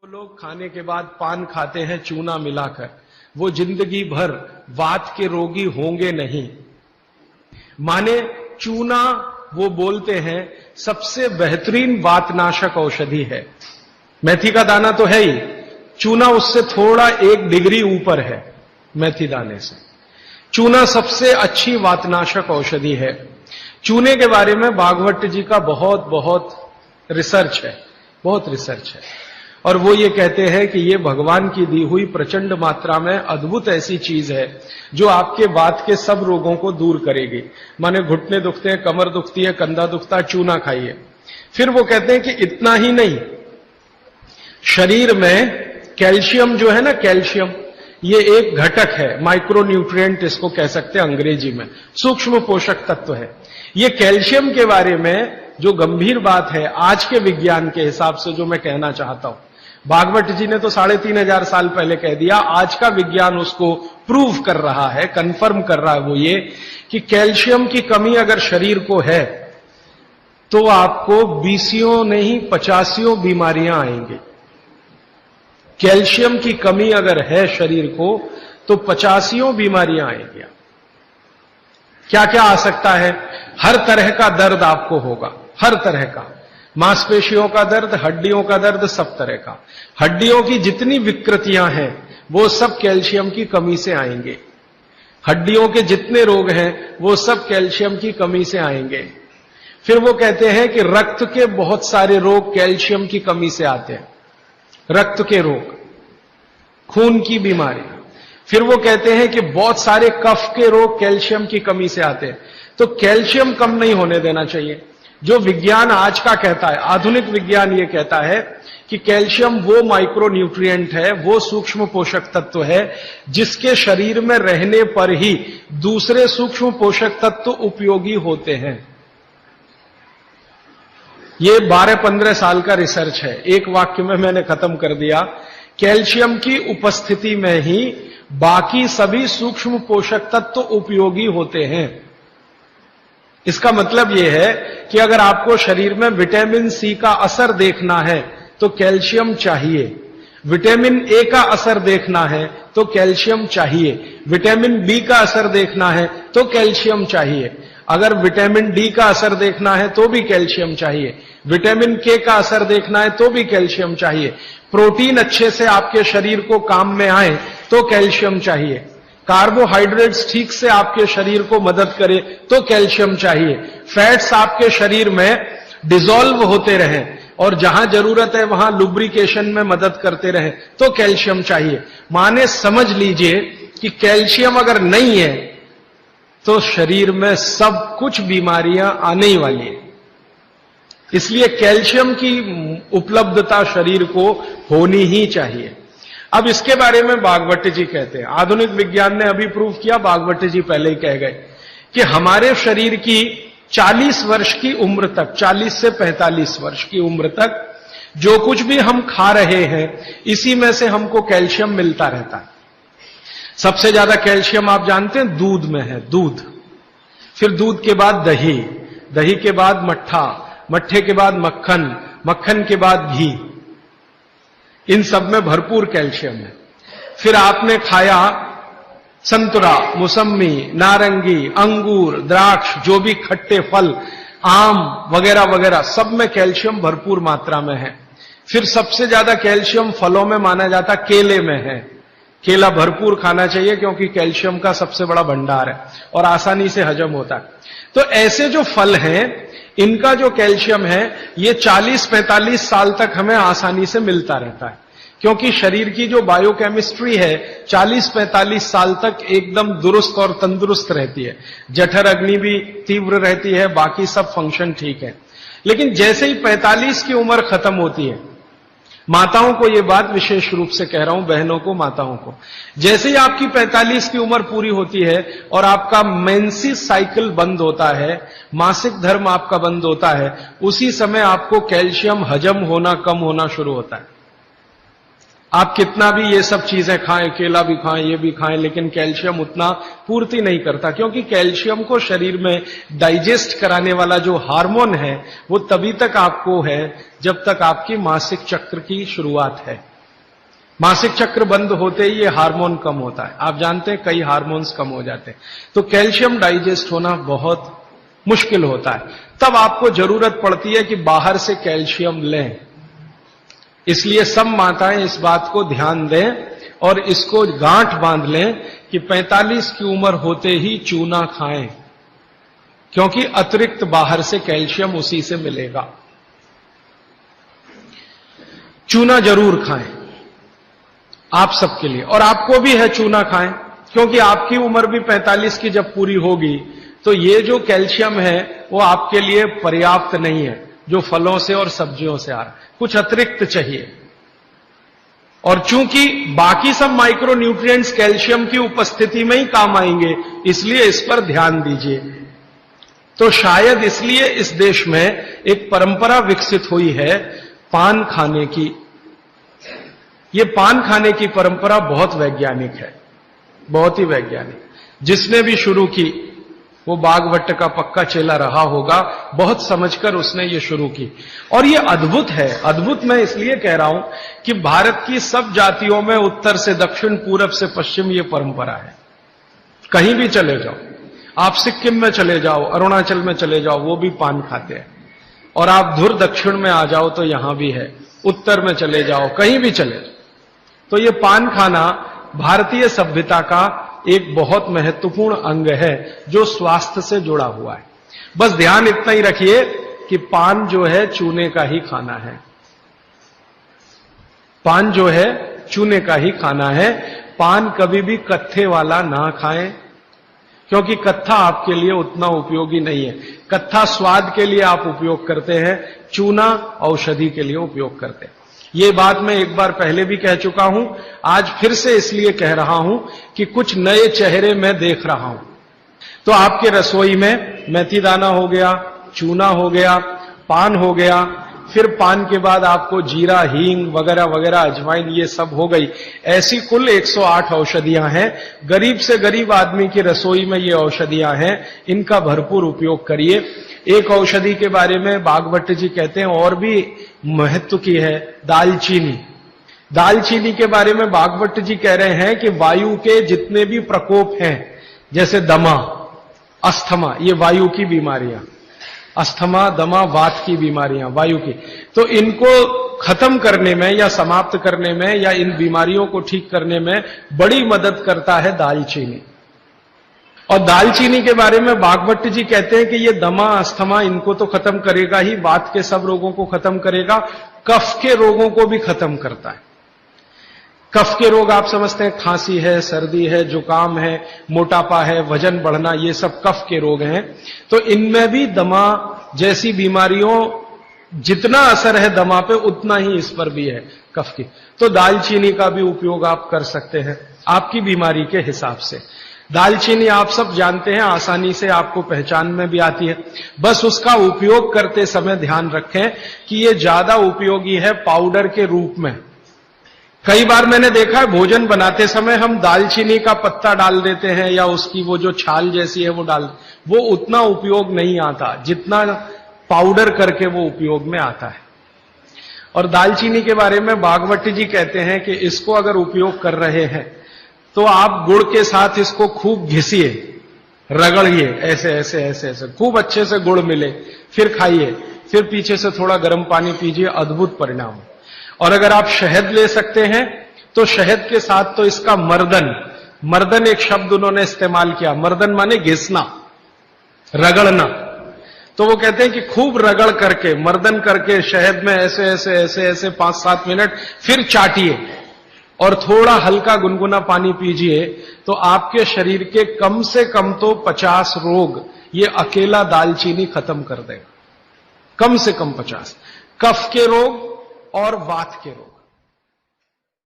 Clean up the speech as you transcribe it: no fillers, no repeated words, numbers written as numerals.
जो लोग खाने के बाद पान खाते हैं चूना मिलाकर, वो जिंदगी भर वात के रोगी होंगे नहीं। माने चूना वो बोलते हैं सबसे बेहतरीन वातनाशक औषधि है। मेथी का दाना तो है ही, चूना उससे थोड़ा 1 डिग्री ऊपर है। मेथी दाने से चूना सबसे अच्छी वातनाशक औषधि है। चूने के बारे में भागवत जी का बहुत रिसर्च है, बहुत रिसर्च है, और वो ये कहते हैं कि ये भगवान की दी हुई प्रचंड मात्रा में अद्भुत ऐसी चीज है जो आपके वात के सब रोगों को दूर करेगी। माने घुटने दुखते हैं, कमर दुखती है, कंधा दुखता है, चूना खाइए। फिर वो कहते हैं कि इतना ही नहीं, शरीर में कैल्शियम जो है ना, कैल्शियम ये एक घटक है, माइक्रो न्यूट्रिएंट इसको कह सकते हैं अंग्रेजी में, सूक्ष्म पोषक तत्व है। ये कैल्शियम के बारे में जो गंभीर बात है आज के विज्ञान के हिसाब से जो मैं कहना चाहता हूं, भागवत जी ने तो 3500 साल पहले कह दिया, आज का विज्ञान उसको प्रूव कर रहा है, कंफर्म कर रहा है। वो ये कि कैल्शियम की कमी अगर शरीर को है तो आपको 20 नहीं 50 बीमारियां आएंगी। कैल्शियम की कमी अगर है शरीर को तो 50 बीमारियां आएंगी। क्या क्या आ सकता है? हर तरह का दर्द आपको होगा, हर तरह का, मांसपेशियों का दर्द, हड्डियों का दर्द, सब तरह का। हड्डियों की जितनी विकृतियां हैं वो सब कैल्शियम की कमी से आएंगे। हड्डियों के जितने रोग हैं वो सब कैल्शियम की कमी से आएंगे। फिर वो कहते हैं कि रक्त के बहुत सारे रोग कैल्शियम की कमी से आते हैं, रक्त के रोग, खून की बीमारी। फिर वो कहते हैं कि बहुत सारे कफ के रोग कैल्शियम की कमी से आते हैं। तो कैल्शियम कम नहीं होने देना चाहिए। जो विज्ञान आज का कहता है, आधुनिक विज्ञान ये कहता है कि कैल्शियम वो माइक्रो न्यूट्रिएंट है, वो सूक्ष्म पोषक तत्व है जिसके शरीर में रहने पर ही दूसरे सूक्ष्म पोषक तत्व उपयोगी होते हैं। ये 12-15 साल का रिसर्च है, एक वाक्य में मैंने खत्म कर दिया। कैल्शियम की उपस्थिति में ही बाकी सभी सूक्ष्म पोषक तत्व उपयोगी होते हैं। इसका मतलब यह है कि अगर आपको शरीर में विटामिन सी का असर देखना है तो कैल्शियम चाहिए, विटामिन ए का असर देखना है तो कैल्शियम चाहिए, विटामिन बी का असर देखना है तो कैल्शियम चाहिए, अगर विटामिन डी का असर देखना है तो भी कैल्शियम चाहिए, विटामिन के का असर देखना है तो भी कैल्शियम चाहिए, प्रोटीन अच्छे से आपके शरीर को काम में आए तो कैल्शियम चाहिए, कार्बोहाइड्रेट्स ठीक से आपके शरीर को मदद करे तो कैल्शियम चाहिए, फैट्स आपके शरीर में डिसॉल्व होते रहें और जहां जरूरत है वहां लुब्रिकेशन में मदद करते रहें तो कैल्शियम चाहिए। माने समझ लीजिए कि कैल्शियम अगर नहीं है तो शरीर में सब कुछ बीमारियां आने ही वाली है। इसलिए कैल्शियम की उपलब्धता शरीर को होनी ही चाहिए। अब इसके बारे में भागवत जी कहते हैं, आधुनिक विज्ञान ने अभी प्रूव किया, भागवत जी पहले ही कह गए कि हमारे शरीर की 40 वर्ष की उम्र तक, 40 से 45 वर्ष की उम्र तक जो कुछ भी हम खा रहे हैं इसी में से हमको कैल्शियम मिलता रहता है। सबसे ज्यादा कैल्शियम आप जानते हैं दूध में है, दूध, फिर दूध के बाद दही, दही के बाद मट्ठा, मट्ठे के बाद मक्खन, मक्खन के बाद घी, इन सब में भरपूर कैल्शियम है। फिर आपने खाया संतरा, मौसम्मी, नारंगी, अंगूर, द्राक्ष, जो भी खट्टे फल, आम वगैरह वगैरह, सब में कैल्शियम भरपूर मात्रा में है। फिर सबसे ज्यादा कैल्शियम फलों में माना जाता केले में है। केला भरपूर खाना चाहिए क्योंकि कैल्शियम का सबसे बड़ा भंडार है और आसानी से हजम होता है। तो ऐसे जो फल हैं इनका जो कैल्शियम है ये 40-45 साल तक हमें आसानी से मिलता रहता है, क्योंकि शरीर की जो बायोकेमिस्ट्री है 40-45 साल तक एकदम दुरुस्त और तंदुरुस्त रहती है। जठर अग्नि भी तीव्र रहती है, बाकी सब फंक्शन ठीक है। लेकिन जैसे ही 45 की उम्र खत्म होती है, माताओं को यह बात विशेष रूप से कह रहा हूं, बहनों को, माताओं को, जैसे ही आपकी 45 की उम्र पूरी होती है और आपका मेंसेस साइकिल बंद होता है, मासिक धर्म आपका बंद होता है, उसी समय आपको कैल्शियम हजम होना कम होना शुरू होता है। आप कितना भी ये सब चीजें खाएं, केला भी खाएं, ये भी खाएं, लेकिन कैल्शियम उतना पूर्ति नहीं करता, क्योंकि कैल्शियम को शरीर में डाइजेस्ट कराने वाला जो हार्मोन है वो तभी तक आपको है जब तक आपकी मासिक चक्र की शुरुआत है। मासिक चक्र बंद होते ही ये हार्मोन कम होता है। आप जानते हैं कई हार्मोन्स कम हो जाते हैं, तो कैल्शियम डाइजेस्ट होना बहुत मुश्किल होता है। तब आपको जरूरत पड़ती है कि बाहर से कैल्शियम लें। इसलिए सब माताएं इस बात को ध्यान दें और इसको गांठ बांध लें कि 45 की उम्र होते ही चूना खाएं, क्योंकि अतिरिक्त बाहर से कैल्शियम उसी से मिलेगा। चूना जरूर खाएं आप सबके लिए, और आपको भी है चूना खाएं, क्योंकि आपकी उम्र भी 45 की जब पूरी होगी तो ये जो कैल्शियम है वो आपके लिए पर्याप्त नहीं है जो फलों से और सब्जियों से आ रहा है, कुछ अतिरिक्त चाहिए। और चूंकि बाकी सब माइक्रो न्यूट्रिएंट्स कैल्शियम की उपस्थिति में ही काम आएंगे, इसलिए इस पर ध्यान दीजिए। तो शायद इसलिए इस देश में एक परंपरा विकसित हुई है पान खाने की। ये पान खाने की परंपरा बहुत वैज्ञानिक है, बहुत ही वैज्ञानिक। जिसने भी शुरू की वो बागवट का पक्का चेला रहा होगा, बहुत समझकर उसने ये शुरू की। और ये अद्भुत है। अद्भुत मैं इसलिए कह रहा हूं कि भारत की सब जातियों में उत्तर से दक्षिण, पूरब से पश्चिम ये परंपरा है। कहीं भी चले जाओ, आप सिक्किम में चले जाओ, अरुणाचल में चले जाओ, वो भी पान खाते हैं। और आप धुर दक्षिण में आ जाओ तो यहां भी है, उत्तर में चले जाओ, कहीं भी चले जाओ। तो ये पान खाना भारतीय सभ्यता का एक बहुत महत्वपूर्ण अंग है जो स्वास्थ्य से जुड़ा हुआ है। बस ध्यान इतना ही रखिए कि पान जो है चूने का ही खाना है। पान जो है चूने का ही खाना है। पान कभी भी कत्थे वाला ना खाएं, क्योंकि कत्था आपके लिए उतना उपयोगी नहीं है। कत्था स्वाद के लिए आप उपयोग करते हैं, चूना औषधि के लिए उपयोग करते हैं। ये बात मैं एक बार पहले भी कह चुका हूं, आज फिर से इसलिए कह रहा हूं कि कुछ नए चेहरे मैं देख रहा हूं। तो आपके रसोई में मेथी दाना हो गया, चूना हो गया, पान हो गया, फिर पान के बाद आपको जीरा, हींग वगैरह वगैरह, अजवाइन, ये सब हो गई। ऐसी कुल 108 औषधियां हैं। गरीब से गरीब आदमी की रसोई में ये औषधियां हैं, इनका भरपूर उपयोग करिए। एक औषधि के बारे में बागवट जी कहते हैं और भी महत्व की है, दालचीनी। दालचीनी के बारे में बागवट जी कह रहे हैं कि वायु के जितने भी प्रकोप हैं, जैसे दमा, अस्थमा, ये वायु की बीमारियां, अस्थमा, दमा, वात की बीमारियां वायु की, तो इनको खत्म करने में या समाप्त करने में या इन बीमारियों को ठीक करने में बड़ी मदद करता है दालचीनी। और दालचीनी के बारे में बागवट जी कहते हैं कि ये दमा, अस्थमा, इनको तो खत्म करेगा ही, वात के सब रोगों को खत्म करेगा, कफ के रोगों को भी खत्म करता है। कफ के रोग आप समझते हैं, खांसी है, सर्दी है, जुकाम है, मोटापा है, वजन बढ़ना, ये सब कफ के रोग हैं। तो इनमें भी दमा जैसी बीमारियों जितना असर है दमा पे, उतना ही इस पर भी है, कफ की। तो दालचीनी का भी उपयोग आप कर सकते हैं आपकी बीमारी के हिसाब से। दालचीनी आप सब जानते हैं, आसानी से आपको पहचान में भी आती है। बस उसका उपयोग करते समय ध्यान रखें कि ये ज्यादा उपयोगी है पाउडर के रूप में। कई बार मैंने देखा है भोजन बनाते समय हम दालचीनी का पत्ता डाल देते हैं या उसकी वो जो छाल जैसी है वो डाल, वो उतना उपयोग नहीं आता जितना पाउडर करके वो उपयोग में आता है। और दालचीनी के बारे में बागवट जी कहते हैं कि इसको अगर उपयोग कर रहे हैं तो आप गुड़ के साथ इसको खूब घिसिए, रगड़िए, ऐसे ऐसे ऐसे ऐसे खूब अच्छे से गुड़ मिले, फिर खाइए, फिर पीछे से थोड़ा गर्म पानी पीजिए, अद्भुत परिणाम। और अगर आप शहद ले सकते हैं तो शहद के साथ तो इसका मर्दन, मर्दन एक शब्द उन्होंने इस्तेमाल किया, मर्दन माने घिसना, रगड़ना। तो वो कहते हैं कि खूब रगड़ करके, मर्दन करके शहद में ऐसे ऐसे ऐसे ऐसे 5-7 मिनट, फिर चाटिए और थोड़ा हल्का गुनगुना पानी पीजिए, तो आपके शरीर के कम से कम तो 50 रोग ये अकेला दालचीनी खत्म कर देगा, कम से कम 50, कफ के रोग और वात के रोग।